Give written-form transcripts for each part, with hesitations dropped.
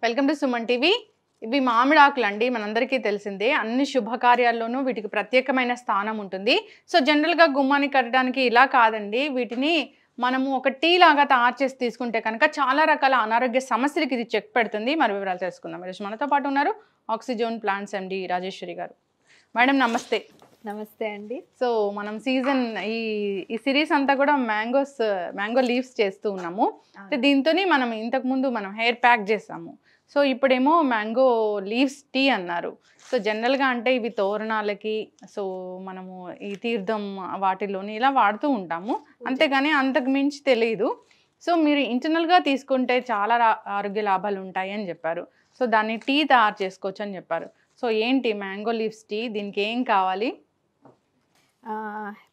Welcome to Suman TV. ఇవి మామిడి ఆకులు అండి, మనందరికీ తెలిసిందే. అన్ని శుభకార్యాల్లోనూ వీటికి ప్రత్యేకమైన స్థానం ఉంటుంది. సో జనరల్గా గుమ్మానికి కట్టడానికి ఇలా కాదండి, వీటిని మనము ఒక టీ లాగా తయారు చేసి తీసుకుంటే కనుక చాలా రకాల అనారోగ్య సమస్యలకి ఇది చెక్ పెడుతుంది. మరి వివరాలు తెలుసుకుందాం. ఈరోజు మనతో పాటు ఉన్నారు ఆక్సిజోన్ ప్లాంట్స్ ఎండి రాజేశ్వరి గారు. మేడం నమస్తే. నమస్తే అండి. సో మనం సీజన్ ఈ సిరీస్ అంతా కూడా మ్యాంగో లీవ్స్ చేస్తూ ఉన్నాము. దీంతోని మనం ఇంతకుముందు మనం హెయిర్ ప్యాక్ చేసాము. సో ఇప్పుడేమో మ్యాంగో లీవ్స్ టీ అన్నారు. సో జనరల్గా అంటే ఇవి తోరణాలకి, సో మనము ఈ తీర్థం వాటిలోని ఇలా వాడుతూ ఉంటాము, అంతేగాని అంతకు మించి తెలియదు. సో మీరు ఇంటర్నల్గా తీసుకుంటే చాలా ఆరోగ్య లాభాలు ఉంటాయి అని చెప్పారు. సో దాన్ని టీ తయారు చేసుకోవచ్చు అని చెప్పారు. సో ఏంటి మ్యాంగో లీవ్స్ టీ, దీనికి ఏం కావాలి?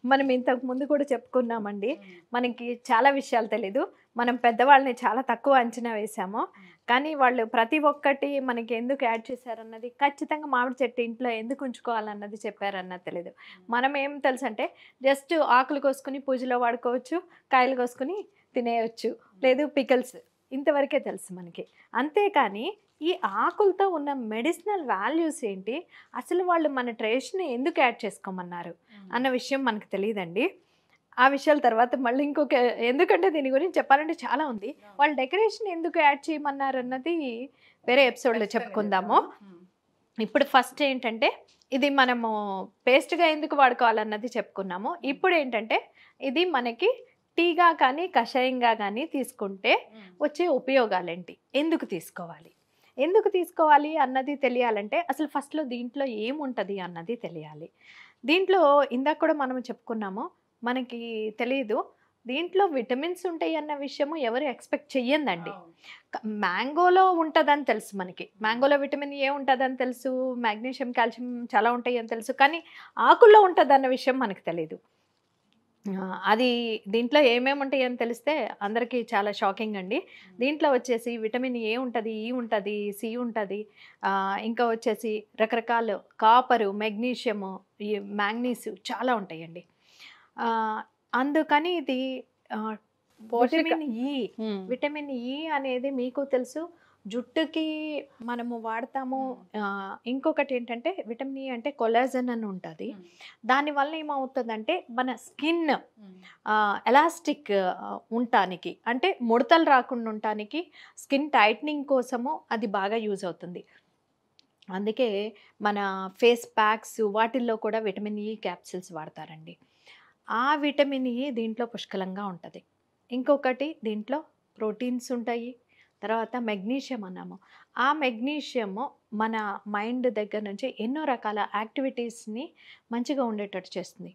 మనం ఇంతకు ముందు కూడా చెప్పుకున్నామండి, మనకి చాలా విషయాలు తెలీదు. మనం పెద్దవాళ్ళని చాలా తక్కువ అంచనా వేసాము, కానీ వాళ్ళు ప్రతి ఒక్కటి మనకి ఎందుకు యాడ్ చేశారన్నది, ఖచ్చితంగా మామిడి చెట్టు ఇంట్లో ఎందుకు ఉంచుకోవాలన్నది చెప్పారన్నది తెలీదు. మనం ఏం తెలుసు అంటే జస్ట్ ఆకులు కోసుకుని పూజలో వాడుకోవచ్చు, కాయలు కోసుకుని తినేయచ్చు, లేదు పికల్స్, ఇంతవరకే తెలుసు మనకి. అంతేకాని ఈ ఆకులతో ఉన్న మెడిసినల్ వాల్యూస్ ఏంటి, అసలు వాళ్ళు మన ట్రెడిషన్ని ఎందుకు యాడ్ చేసుకోమన్నారు అన్న విషయం మనకు తెలియదండి. ఆ విషయాల తర్వాత మళ్ళీ ఇంకొక, ఎందుకంటే దీని గురించి చెప్పాలంటే చాలా ఉంది. వాళ్ళు డెకరేషన్ ఎందుకు యాడ్ చేయమన్నారు అన్నది వేరే ఎపిసోడ్లో చెప్పుకుందాము. ఇప్పుడు ఫస్ట్ ఏంటంటే ఇది మనము పేస్ట్గా ఎందుకు వాడుకోవాలన్నది చెప్పుకున్నాము. ఇప్పుడు ఏంటంటే ఇది మనకి టీగా కానీ కషాయంగా కానీ తీసుకుంటే వచ్చే ఉపయోగాలేంటి, ఎందుకు తీసుకోవాలి అన్నది తెలియాలంటే అసలు ఫస్ట్లో దీంట్లో ఏముంటుంది అన్నది తెలియాలి. దీంట్లో ఇందాక కూడా మనం చెప్పుకున్నాము, మనకి తెలియదు దీంట్లో విటమిన్స్ ఉంటాయి అన్న విషయము ఎవరు ఎక్స్పెక్ట్ చెయ్యందండి. మ్యాంగోలో ఉంటుందని తెలుసు, మనకి మ్యాంగోలో విటమిన్ ఏ ఉంటుందని తెలుసు, మ్యాగ్నీషియం కాల్షియం చాలా ఉంటాయి అని తెలుసు, కానీ ఆకుల్లో ఉంటుంది అన్న విషయం మనకు తెలియదు. అది దీంట్లో ఏమేమి ఉంటాయి అని తెలిస్తే అందరికీ చాలా షాకింగ్ అండి. దీంట్లో వచ్చేసి విటమిన్ ఏ ఉంటుంది, ఈ ఉంటుంది, సి ఉంటుంది, ఇంకా వచ్చేసి రకరకాల కాపరు, మెగ్నీషియము, ఈ మ్యాంగనీస్ చాలా ఉంటాయండి. అందుకని ఇది విటమిన్ ఈ అనేది మీకు తెలుసు, జుట్టుకి మనము వాడతాము. ఇంకొకటి ఏంటంటే విటమిన్ ఈ అంటే కొలాజన్ అని ఉంటుంది. దానివల్ల ఏమవుతుందంటే మన స్కిన్ ఎలాస్టిక్ ఉండటానికి, అంటే ముడతలు రాకుండా ఉండటానికి, స్కిన్ టైట్నింగ్ కోసము అది బాగా యూజ్ అవుతుంది. అందుకే మన ఫేస్ ప్యాక్స్ వాటిల్లో కూడా విటమిన్ ఈ క్యాప్సిల్స్ వాడతారండి. ఆ విటమిన్ ఈ దీంట్లో పుష్కలంగా ఉంటుంది. ఇంకొకటి దీంట్లో ప్రోటీన్స్ ఉంటాయి. తర్వాత మెగ్నీషియం అన్నాము. ఆ మెగ్నీషియము మన మైండ్ దగ్గర నుంచి ఎన్నో రకాల యాక్టివిటీస్ని మంచిగా ఉండేటట్టు చేస్తుంది.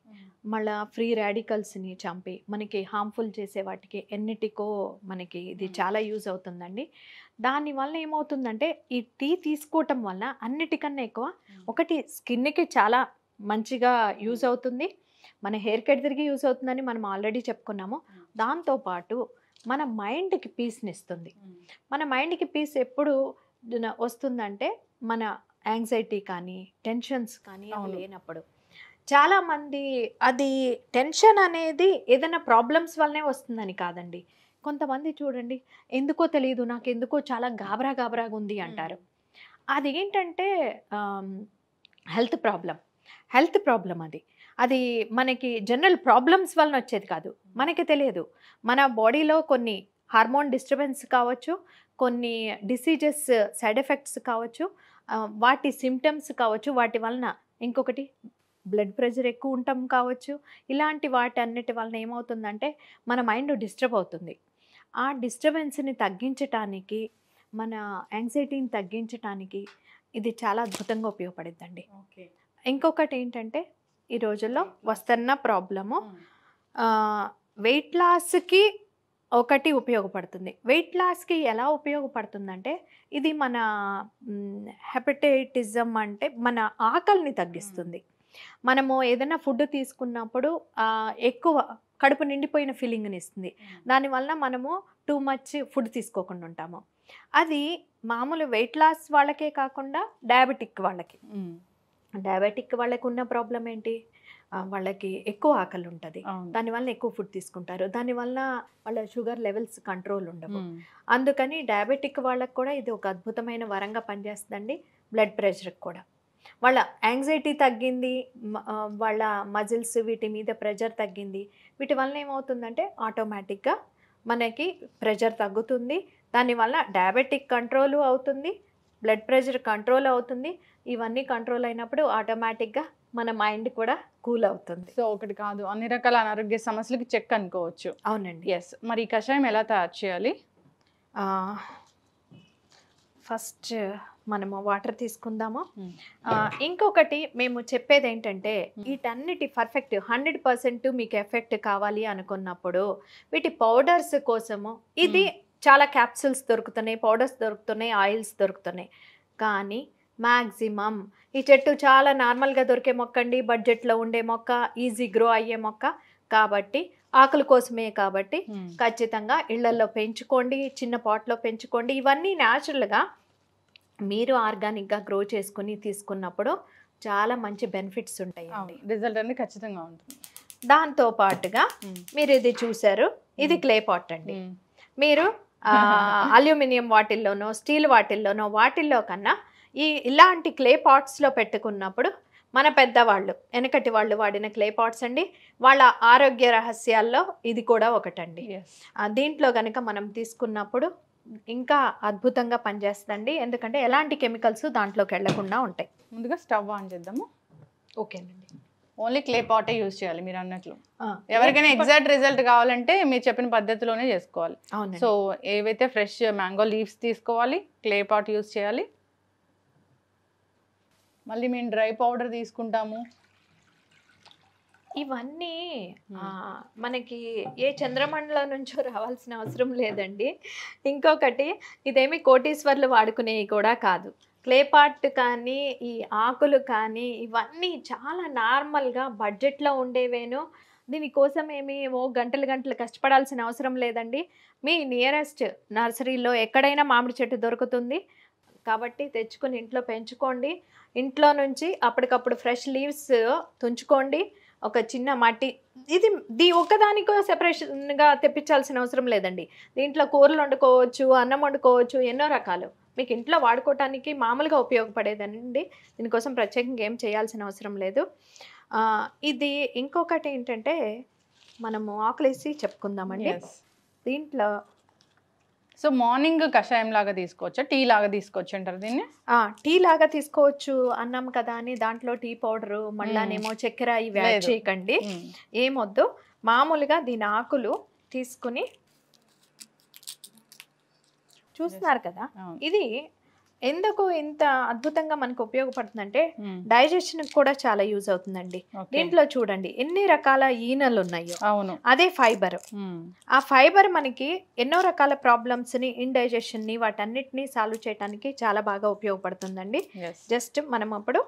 మళ్ళీ ఫ్రీ రాడికల్స్ని చంపి మనకి హార్మ్ఫుల్ చేసే వాటికి ఎన్నిటికో మనకి ఇది చాలా యూజ్ అవుతుందండి. దానివల్ల ఏమవుతుందంటే ఈ టీ తీసుకోవటం వల్ల అన్నిటికన్నా ఎక్కువ ఒకటి స్కిన్కి చాలా మంచిగా యూజ్ అవుతుంది, మన హెయిర్ కట్ తిరిగి యూజ్ అవుతుందని మనం ఆల్రెడీ చెప్పుకున్నాము. దాంతోపాటు మన మైండ్కి పీస్ని ఇస్తుంది. మన మైండ్కి పీస్ ఎప్పుడు వస్తుందంటే మన యాంగ్జైటీ కానీ టెన్షన్స్ కానీ లేనప్పుడు. చాలామంది అది టెన్షన్ అనేది ఏదైనా ప్రాబ్లమ్స్ వల్లనే వస్తుందని కాదండి. కొంతమంది చూడండి, ఎందుకో తెలియదు నాకు ఎందుకో చాలా గాబరాగా ఉంది అంటారు. అది ఏంటంటే హెల్త్ ప్రాబ్లం అది మనకి జనరల్ ప్రాబ్లమ్స్ వలన వచ్చేది కాదు, మనకి తెలియదు. మన బాడీలో కొన్ని హార్మోన్ డిస్టర్బెన్స్ కావచ్చు, కొన్ని డిసీజెస్ సైడ్ ఎఫెక్ట్స్ కావచ్చు, వాటి సిమ్టమ్స్ కావచ్చు, వాటి వలన ఇంకొకటి బ్లడ్ ప్రెషర్ ఎక్కువ ఉండటం కావచ్చు. ఇలాంటి వాటి అన్నిటి వలన ఏమవుతుందంటే మన మైండ్ డిస్టర్బ్ అవుతుంది. ఆ డిస్టర్బెన్స్ని తగ్గించటానికి, మన యాంగ్జైటీని తగ్గించటానికి ఇది చాలా అద్భుతంగా ఉపయోగపడుతుందండి. ఇంకొకటి ఏంటంటే ఈ రోజుల్లో వస్తున్న ప్రాబ్లము వెయిట్ లాస్కి ఒకటి ఉపయోగపడుతుంది. వెయిట్ లాస్కి ఎలా ఉపయోగపడుతుందంటే ఇది మన హెపటైటిజం అంటే మన ఆకలిని తగ్గిస్తుంది. మనము ఏదైనా ఫుడ్ తీసుకున్నప్పుడు ఎక్కువ కడుపు నిండిపోయిన ఫీలింగ్ని ఇస్తుంది. దానివల్ల మనము టూ మచ్ ఫుడ్ తీసుకోకుండా ఉంటాము. అది మామూలు వెయిట్ లాస్ వాళ్ళకే కాకుండా డయాబెటిక్ వాళ్ళకి ఉన్న ప్రాబ్లం ఏంటి, వాళ్ళకి ఎక్కువ ఆకలి ఉంటుంది, అవును. దానివల్ల ఎక్కువ ఫుడ్ తీసుకుంటారు, దానివల్ల వాళ్ళ షుగర్ లెవెల్స్ కంట్రోల్ ఉండవు. అందుకని డయాబెటిక్ వాళ్ళకి కూడా ఇది ఒక అద్భుతమైన వరంగా పనిచేస్తుందండి. బ్లడ్ ప్రెషర్కి కూడా వాళ్ళ యాంగ్జైటీ తగ్గింది, వాళ్ళ మజిల్స్ వీటి మీద ప్రెషర్ తగ్గింది. వీటి వల్ల ఏమవుతుందంటే ఆటోమేటిక్గా మనకి ప్రెషర్ తగ్గుతుంది, దానివల్ల డయాబెటిక్ కంట్రోల్ అవుతుంది, బ్లడ్ ప్రెషర్ కంట్రోల్ అవుతుంది. ఇవన్నీ కంట్రోల్ అయినప్పుడు ఆటోమేటిక్గా మన మైండ్ కూడా కూల్ అవుతుంది. సో ఒకటి కాదు, అన్ని రకాల అనారోగ్య సమస్యలకి చెక్ అనుకోవచ్చు. అవునండి. ఎస్. మరి ఈ కషాయం ఎలా తయారు చేయాలి? ఫస్ట్ మనము వాటర్ తీసుకుందాము. ఇంకొకటి మేము చెప్పేది ఏంటంటే వీటన్నిటి పర్ఫెక్ట్ 100% మీకు ఎఫెక్ట్ కావాలి అనుకున్నప్పుడు వీటి పౌడర్స్ కోసము ఇది చాలా క్యాప్సూల్స్ దొరుకుతున్నాయి, పౌడర్స్ దొరుకుతున్నాయి, ఆయిల్స్ దొరుకుతున్నాయి. కానీ మ్యాక్సిమం ఈ చెట్టు చాలా నార్మల్గా దొరికే మొక్క అండి, బడ్జెట్లో ఉండే మొక్క, ఈజీ గ్రో అయ్యే మొక్క కాబట్టి, ఆకుల కోసమే కాబట్టి ఖచ్చితంగా ఇళ్లలో పెంచుకోండి, చిన్న పాట్లో పెంచుకోండి. ఇవన్నీ న్యాచురల్గా మీరు ఆర్గానిక్గా గ్రో చేసుకుని తీసుకున్నప్పుడు చాలా మంచి బెనిఫిట్స్ ఉంటాయి, రిజల్ట్ అనేది ఖచ్చితంగా ఉంటుంది. దాంతో పాటుగా మీరు ఇది చూసారు, ఇది క్లే పాట్ అండి. మీరు అల్యూమినియం వాటిల్లోనో స్టీల్ వాటిల్లో కన్నా ఇలాంటి క్లే పాట్స్లో పెట్టుకున్నప్పుడు మన పెద్దవాళ్ళు వెనకటి వాళ్ళు వాడిన క్లే పాట్స్ అండి, వాళ్ళ ఆరోగ్య రహస్యాల్లో ఇది కూడా ఒకటండి. దీంట్లో కనుక మనం తీసుకున్నప్పుడు ఇంకా అద్భుతంగా పనిచేస్తుందండి, ఎందుకంటే ఎలాంటి కెమికల్స్ దాంట్లోకి వెళ్లకుండా ఉంటాయి. ముందుగా స్టవ్ ఆన్ చేద్దాము. ఓకేనండి. ఓన్లీ క్లే పాటే యూజ్ చేయాలి మీరు అన్నట్లు. ఎవరికైనా ఎగ్జాక్ట్ రిజల్ట్ కావాలంటే మీరు చెప్పిన పద్ధతిలోనే చేసుకోవాలి. సో ఏవైతే ఫ్రెష్ మ్యాంగో లీవ్స్ తీసుకోవాలి, క్లే పాట్ యూజ్ చేయాలి. మళ్ళీ మేము డ్రై పౌడర్ తీసుకుంటాము. ఇవన్నీ మనకి ఏ చంద్రమండలం నుంచో రావాల్సిన అవసరం లేదండి. ఇంకొకటి, ఇదేమి కోటీశ్వర్లు వాడుకునేవి కూడా కాదు. క్లే పాట్ కానీ ఈ ఆకులు కానీ ఇవన్నీ చాలా నార్మల్గా బడ్జెట్లో ఉండేవేను. దీనికోసం ఏమి గంటలు కష్టపడాల్సిన అవసరం లేదండి. మీ నియరెస్ట్ నర్సరీలో ఎక్కడైనా మామిడి చెట్టు దొరుకుతుంది కాబట్టి తెచ్చుకొని ఇంట్లో పెంచుకోండి. ఇంట్లో నుంచి అప్పటికప్పుడు ఫ్రెష్ లీవ్స్ తుంచుకోండి. ఒక చిన్న మట్టి, ఇది ఒకదానికో సెపరేషన్గా తెప్పించాల్సిన అవసరం లేదండి. దీంట్లో కూరలు వండుకోవచ్చు, అన్నం వండుకోవచ్చు, ఎన్నో రకాలు మీకు ఇంట్లో వాడుకోవటానికి మామూలుగా ఉపయోగపడేదండి. దీనికోసం ప్రత్యేకంగా ఏం చేయాల్సిన అవసరం లేదు. ఇది ఇంకొకటి ఏంటంటే మనము ఆకులేసి చెప్పుకుందామండి. దీంట్లో సో మార్నింగ్ కషాయం లాగా తీసుకోవచ్చా, టీ లాగా తీసుకోవచ్చు అంటారు దీన్ని? టీ లాగా తీసుకోవచ్చు అన్నాం కదా అని దాంట్లో టీ పౌడరు మళ్ళానేమో చక్కెర ఇవి యాడ్ చేయకండి, ఏమొద్దు. మామూలుగా దీని ఆకులు తీసుకుని చూస్తున్నారు కదా, ఇది ఎందుకు ఇంత అద్భుతంగా మనకు ఉపయోగపడుతుందంటే డైజెషన్ కూడా చాలా యూజ్ అవుతుందండి. దీంట్లో చూడండి ఎన్ని రకాల ఈనెలు ఉన్నాయో. అవును, అదే ఫైబర్. ఆ ఫైబర్ మనకి ఎన్నో రకాల ప్రాబ్లమ్స్ ని, ఇండైజెషన్ ని, వాటన్నిటిని సాల్వ్ చేయడానికి చాలా బాగా ఉపయోగపడుతుందండి. జస్ట్ మనం అప్పుడు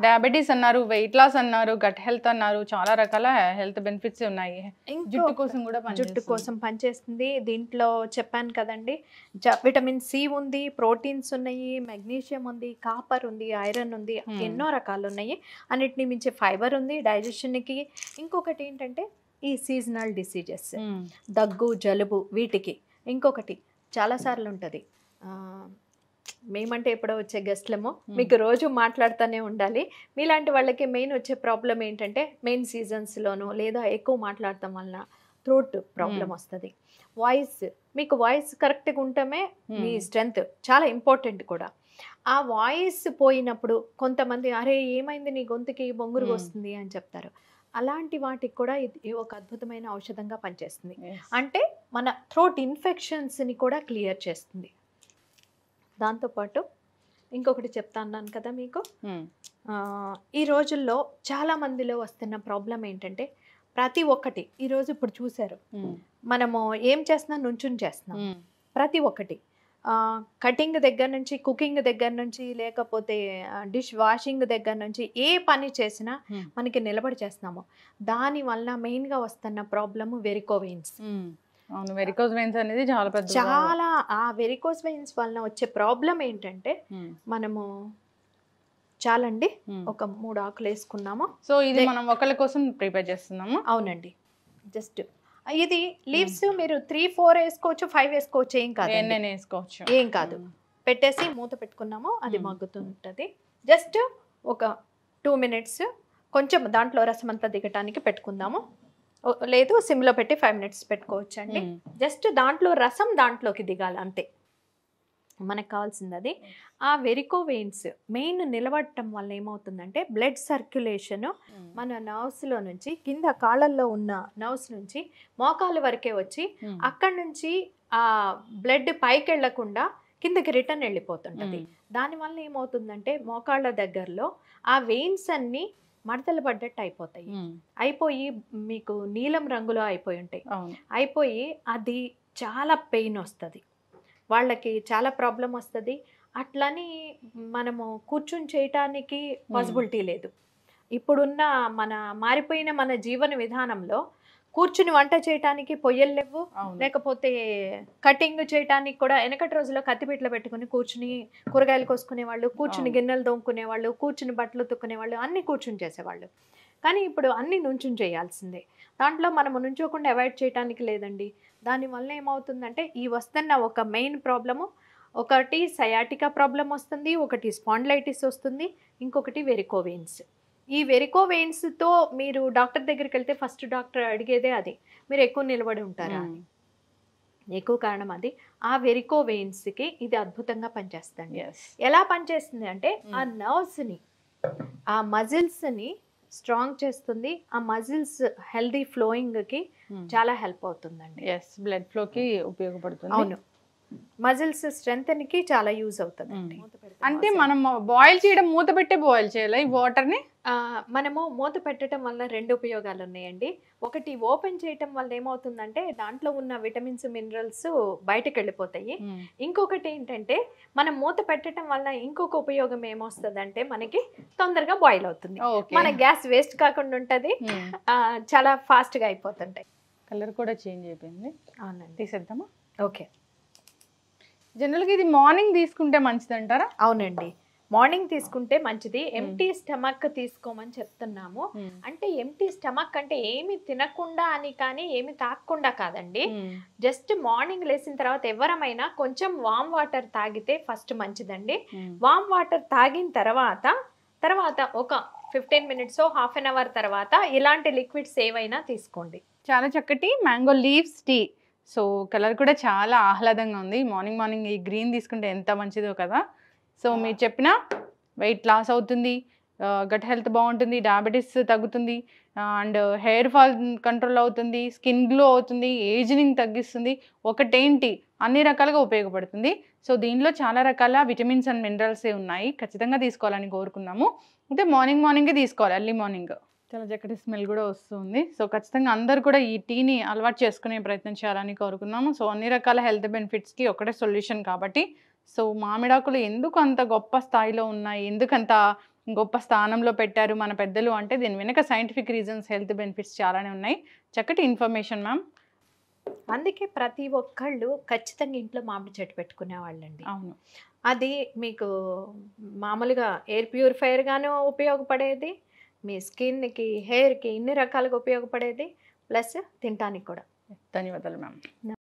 డయాబెటీస్ అన్నారు, వెయిట్ లాస్ అన్నారు, గట్ హెల్త్ అన్నారు, చాలా రకాల హెల్త్ బెనిఫిట్స్ ఉన్నాయి. జుట్టు కోసం కూడా జుట్టు కోసం పనిచేస్తుంది. దీంట్లో చెప్పాను కదండి, విటమిన్ సి ఉంది, ప్రోటీన్స్ ఉన్నాయి, మెగ్నీషియం ఉంది, కాపర్ ఉంది, ఐరన్ ఉంది, ఎన్నో రకాలు ఉన్నాయి. అన్నిటిని మించి ఫైబర్ ఉంది డైజెషన్కి. ఇంకొకటి ఏంటంటే ఈ సీజనల్ డిసీజెస్, దగ్గు, జలుబు, వీటికి ఇంకొకటి చాలాసార్లు ఉంటుంది. మేమంటే ఎప్పుడో వచ్చే గెస్ట్లము, మీకు రోజు మాట్లాడుతూనే ఉండాలి. మీలాంటి వాళ్ళకి మెయిన్ వచ్చే ప్రాబ్లం ఏంటంటే మెయిన్ సీజన్స్లోనూ లేదా ఎక్కువ మాట్లాడటం వలన థ్రోట్ ప్రాబ్లం వస్తుంది. మీకు వాయిస్ కరెక్ట్గా ఉండటమే మీ స్ట్రెంగ్త్, చాలా ఇంపార్టెంట్ కూడా. ఆ వాయిస్ పోయినప్పుడు కొంతమంది అరే ఏమైంది నీ గొంతుకి బొంగురు వస్తుంది అని చెప్తారు. అలాంటి వాటికి కూడా ఇది ఒక అద్భుతమైన ఔషధంగా పనిచేస్తుంది. అంటే మన థ్రోట్ ఇన్ఫెక్షన్స్ని కూడా క్లియర్ చేస్తుంది. దాంతోపాటు ఇంకొకటి చెప్తా అన్నాను కదా మీకు, ఈ రోజుల్లో చాలా మందిలో వస్తున్న ప్రాబ్లం ఏంటంటే ప్రతి ఒక్కటి ఈరోజు ఇప్పుడు చూశారు, మనము ఏం చేస్తున్నాం, నుంచుని చేస్తున్నాం. ప్రతి ఒక్కటి కటింగ్ దగ్గర నుంచి, కుకింగ్ దగ్గర నుంచి, లేకపోతే డిష్ వాషింగ్ దగ్గర నుంచి ఏ పని చేసినా మనకి నిలబడి చేస్తున్నాము. దానివల్ల మెయిన్గా వస్తున్న ప్రాబ్లము వెరికోవెయిన్స్. అవును, వెరికోస్ వెయిన్స్ అనేది చాలా ఆ వెరికోస్ వెయిన్స్ వలన వచ్చే ప్రాబ్లం ఏంటంటే మనము చాలండి. ఒక 3 ఆకులు వేసుకున్నాము. సో ఇది మనం ఒకళ్ళ కోసం ప్రిపేర్ చేస్తున్నాము. అవునండి. జస్ట్ ఇది లీవ్స్ మీరు 3-4 వేసుకోవచ్చు, 5 వేసుకోవచ్చు, ఏం కాదు, నేను వేసుకోవచ్చు, ఏం కాదు. పెట్టేసి మూత పెట్టుకున్నాము, అది మగ్గుతుంటుంది. జస్ట్ ఒక 2 minutes కొంచెం దాంట్లో రసం అంతా దిగటానికి పెట్టుకుందాము. లేదు సిమ్లో పెట్టి 5 minutes పెట్టుకోవచ్చు అండి. జస్ట్ దాంట్లో రసం దాంట్లోకి దిగాలి అంతే మనకు కావాల్సింది. అది ఆ వెరికో వెయిన్స్ మెయిన్ నిలబడటం వల్ల ఏమవుతుందంటే బ్లడ్ సర్క్యులేషన్ మన నర్వ్స్లో నుంచి కింద కాళ్ళల్లో ఉన్న నర్వ్స్ నుంచి మోకాలు వరకే వచ్చి అక్కడి నుంచి ఆ బ్లడ్ పైకి వెళ్లకుండా కిందకి రిటర్న్ వెళ్ళిపోతుంటుంది. దానివల్ల ఏమవుతుందంటే మోకాళ్ళ దగ్గరలో ఆ వెయిన్స్ అన్ని మడతలు పడ్డట్టు అయిపోతాయి. అయిపోయి మీకు నీలం రంగులో అయిపోయి ఉంటాయి. అయిపోయి అది చాలా పెయిన్ వస్తుంది, వాళ్ళకి చాలా ప్రాబ్లం వస్తుంది. అట్లని మనము కూర్చుని చేయటానికి పాసిబిలిటీ లేదు. ఇప్పుడున్న మారిపోయిన మన జీవన విధానంలో కూర్చుని వంట చేయటానికి పొయ్యలు లేవు, లేకపోతే కటింగ్ చేయటానికి కూడా వెనకటి రోజుల్లో కత్తిపీటలు పెట్టుకుని కూర్చుని కూరగాయలు కోసుకునేవాళ్ళు, కూర్చుని గిన్నెలు దొంకునేవాళ్ళు, కూర్చుని బట్టలు తుక్కునేవాళ్ళు, అన్నీ కూర్చుని చేసేవాళ్ళు. కానీ ఇప్పుడు అన్నీ నుంచుని చేయాల్సిందే. దాంట్లో మనము నుంచోకుండా అవాయిడ్ చేయడానికి లేదండి. దానివల్ల ఏమవుతుందంటే ఈ వస్తున్న ఒక మెయిన్ ప్రాబ్లము, ఒకటి సయాటికా ప్రాబ్లం వస్తుంది, ఒకటి స్పాండిలైటిస్ వస్తుంది, ఇంకొకటి వెరికో వెయిన్స్. ఈ వెరికో వెయిన్స్తో మీరు డాక్టర్ దగ్గరికి వెళ్తే ఫస్ట్ డాక్టర్ అడిగేదే అది, మీరు ఎక్కువ నిలబడి ఉంటారా అని. ఎక్కువ కారణం అది. ఆ వెరికో వెయిన్స్కి ఇది అద్భుతంగా పనిచేస్తుంది. ఎలా పనిచేస్తుంది అంటే ఆ నర్వ్స్ని, ఆ మజిల్స్ని స్ట్రాంగ్ చేస్తుంది. ఆ మజిల్స్ హెల్దీ ఫ్లోయింగ్కి చాలా హెల్ప్ అవుతుందండి. బ్లడ్ ఫ్లోకి ఉపయోగపడుతుంది. అవును, మజిల్స్ స్ట్రెంగ్త్కి చాలా యూజ్ అవుతుంది. అంటే మనం బాయిల్ చేయడం, మూత పెట్టే బాయిల్ చేయాలి ఈ వాటర్ని. మనము మూత పెట్టడం వల్ల 2 ఉపయోగాలు ఉన్నాయండి. ఒకటి, ఓపెన్ చేయటం వల్ల ఏమవుతుందంటే దాంట్లో ఉన్న విటమిన్స్ మినరల్స్ బయటకు వెళ్ళిపోతాయి. ఇంకొకటి ఏంటంటే మనం మూత పెట్టడం వల్ల ఇంకొక ఉపయోగం ఏమొస్తుందంటే మనకి తొందరగా బాయిల్ అవుతుంది, మన గ్యాస్ వేస్ట్ కాకుండా ఉంటుంది, చాలా ఫాస్ట్గా అయిపోతుంటాయి. కలర్ కూడా చేంజ్ అయిపోయింది. అవునండి, తీసేద్దామా? ఓకే. జనరల్గా ఇది మార్నింగ్ తీసుకుంటే మంచిది అంటారా? అవునండి, మార్నింగ్ తీసుకుంటే మంచిది. ఎంటీ స్టమక్ తీసుకోమని చెప్తున్నాము. అంటే ఎంటీ స్టమక్ అంటే ఏమి తినకుండా అని కానీ ఏమి తాగకుండా కాదండి. జస్ట్ మార్నింగ్ లేచిన తర్వాత ఎవరమైనా కొంచెం వామ్ వాటర్ తాగితే ఫస్ట్ మంచిదండి. వామ్ వాటర్ తాగిన తర్వాత ఒక 15 minutes, హాఫ్ అన్ అవర్ తర్వాత ఇలాంటి లిక్విడ్స్ ఏవైనా తీసుకోండి. చాలా చక్కటి mango leaves tea. So colour కూడా చాలా ఆహ్లాదంగా ఉంది. మార్నింగ్ ఈ గ్రీన్ తీసుకుంటే ఎంత మంచిదో కదా. సో మీరు చెప్పిన వెయిట్ లాస్ అవుతుంది, గట్ హెల్త్ బాగుంటుంది, డయాబెటీస్ తగ్గుతుంది, అండ్ హెయిర్ ఫాల్ కంట్రోల్ అవుతుంది, స్కిన్ గ్లో అవుతుంది, ఏజింగ్ తగ్గిస్తుంది. ఒకటేంటి అన్ని రకాలుగా ఉపయోగపడుతుంది. సో దీనిలో చాలా రకాల విటమిన్స్ అండ్ మినరల్స్ ఉన్నాయి. ఖచ్చితంగా తీసుకోవాలని కోరుకున్నాము. అయితే మార్నింగే తీసుకోవాలి, ఎర్లీ మార్నింగ్. చాలా చక్కటి స్మెల్ కూడా వస్తుంది. సో ఖచ్చితంగా అందరు కూడా ఈ టీని అలవాటు చేసుకునే ప్రయత్నం చేయాలని కోరుకున్నాము. సో అన్ని రకాల హెల్త్ బెనిఫిట్స్కి ఒకటే సొల్యూషన్ కాబట్టి. సో మామిడాకులు ఎందుకు అంత గొప్ప స్థాయిలో ఉన్నాయి, ఎందుకు అంత గొప్ప స్థానంలో పెట్టారు మన పెద్దలు అంటే దీని వెనక సైంటిఫిక్ రీజన్స్, హెల్త్ బెనిఫిట్స్ చాలానే ఉన్నాయి. చక్కటి ఇన్ఫర్మేషన్ మ్యామ్. అందుకే ప్రతి ఒక్కళ్ళు ఖచ్చితంగా ఇంట్లో మామిడి చెట్టు పెట్టుకునేవాళ్ళండి. అవును, అది మీకు మామూలుగా ఎయిర్ ప్యూరిఫైయర్గాను ఉపయోగపడేది, మీ స్కిన్కి, హెయిర్కి, ఇన్ని రకాలుగా ఉపయోగపడేది, ప్లస్ తినటానికి కూడా. ధన్యవాదాలు మ్యామ్.